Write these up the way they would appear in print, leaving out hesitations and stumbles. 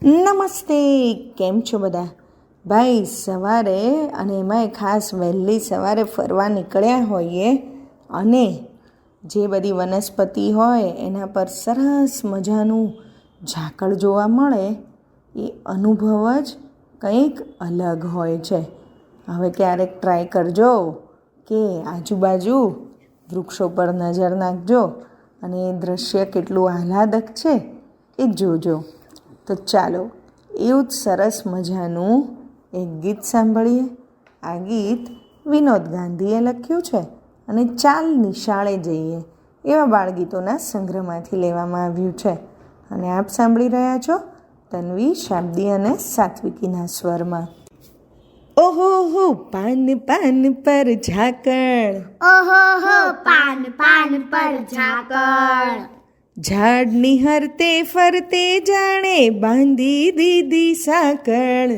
નમસ્તે, કેમ છો બધા? ભાઈ સવારે અને એમાંય ખાસ વહેલી સવારે ફરવા નીકળ્યા હોઈએ અને જે બધી વનસ્પતિ હોય એના પર સરસ મજાનું ઝાકળ જોવા મળે એ અનુભવ જ કંઈક અલગ હોય છે. હવે ક્યારેક ટ્રાય કરજો કે આજુબાજુ વૃક્ષો પર નજર નાખજો અને એ દ્રશ્ય કેટલું આહ્લાદક છે એ જોજો. તો ચાલો એવું જ સરસ મજાનું એક ગીત સાંભળીએ. આ ગીત વિનોદ ગાંધીએ લખ્યું છે અને ચાલ નિશાળે જઈએ એવા બાળગીતોના સંગ્રહમાંથી લેવામાં આવ્યું છે. અને આપ સાંભળી રહ્યા છો તન્વી, શાબ્દી અને સાત્વિકીના સ્વરમાં. ઓહો હો પાન પાન પર ઝાકળ, ઓહો હો પાન પાન પર ઝાકળ, ઝાડ નિહરતે ફરતે જાણે બાંધી દીધી સાંકળ,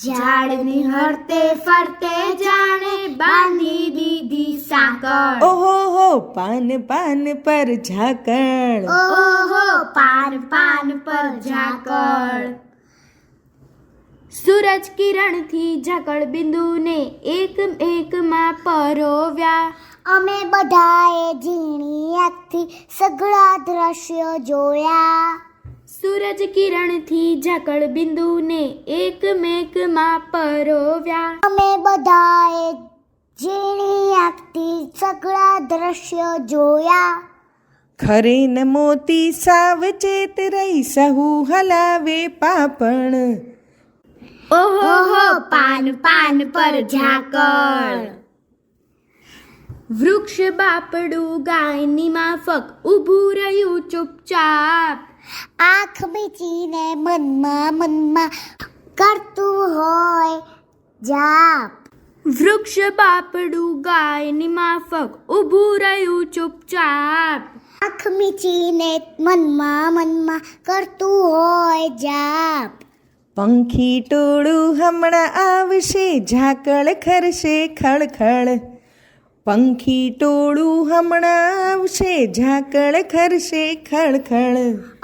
ઝાડ નિહરતે ફરતે જાણે બાંધી દીધી સાંકળ. ઓહો હો પાન પાન પર ઝાકળ, ઓહો પાન પાન પર ઝાકળ. સૂરજ કિરણથી ઝાકળ બિંદુને એક એકમાં પરોવ્યા. અમે બધાએ ઝીણી આંખથી સઘળા દ્રશ્યો જોયા. સૂરજ કિરણથી ઝાકળ બિંદુને એકમેકમાં પરોવ્યા. અમે બધાએ ઝીણી આંખથી સઘળા દ્રશ્યો જોયા. ખરે ન મોતી સાવચેત રહી સહુ હલાવે પાપણ, ઓહો હો પાન પાન પર ઝાકળ. વૃક્ષ બાપડું ગાયની માફક ઊભું રહ્યું ચૂપચાપ. આંખ મીચીને મનમાં કરતું હોય જાપ. વૃક્ષ બાપડું ગાયની માફક ઊભું રહ્યું ચૂપચાપ. આંખ મીચીને મનમાં કરતું હોય જાપ. પંખી ટોળું હમણાં આવશે ઝાકળ ખરશે ખળખળ, પંખી ટોળું હમણાં આવશે ઝાકળ ખરશે ખળખળ.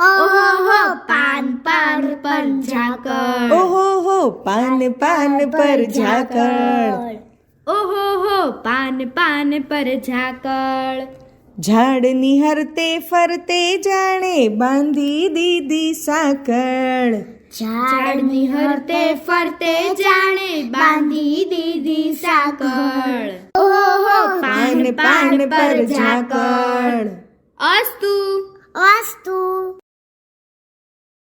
ઓહો હો પાન પાન પર ઝાકળ, ઓહો હો પાન પાન પર ઝાકળ, ઓહો હો પાન પાન પર ઝાકળ. ઝાડ નિહરતે ફરતે જાણે બાંધી દીધી સાંકળ, ઝાડ નિહરતે ફરતે જાણે બાંધી દીધી સાંકળ. ઓહો પાન પાન પર ઝાકળ. અસ્તુ અસ્તુ.